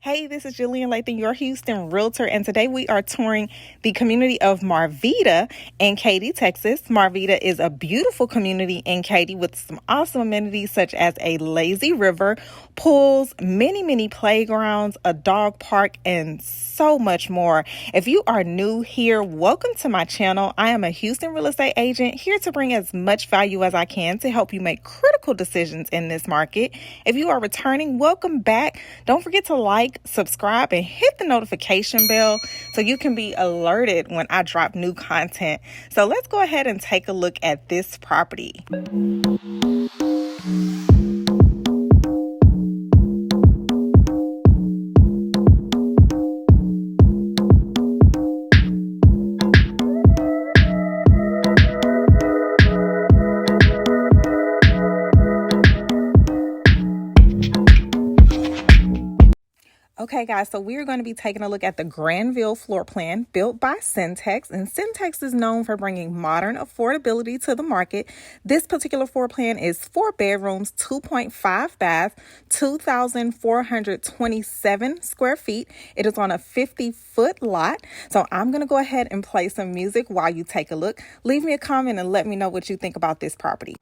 Hey, this is Jillian Lathan, your Houston realtor, and today we are touring the community of Marvida in Katy, Texas. Marvida is a beautiful community in Katy with some awesome amenities such as a lazy river, pools, many playgrounds, a dog park, and so much more. If you are new here, welcome to my channel. I am a Houston real estate agent here to bring as much value as I can to help you make critical decisions in this market. If you are returning, welcome back. Don't forget to like, subscribe, and hit the notification bell so you can be alerted when I drop new content. So let's go ahead and take a look at this property. Okay, guys, so we're going to be taking a look at the Granville floor plan built by Centex, and Centex is known for bringing modern affordability to the market. This particular floor plan is 4 bedrooms, 2.5 baths, 2,427 square feet. It is on a 50-foot lot. So I'm going to go ahead and play some music while you take a look. Leave me a comment and let me know what you think about this property.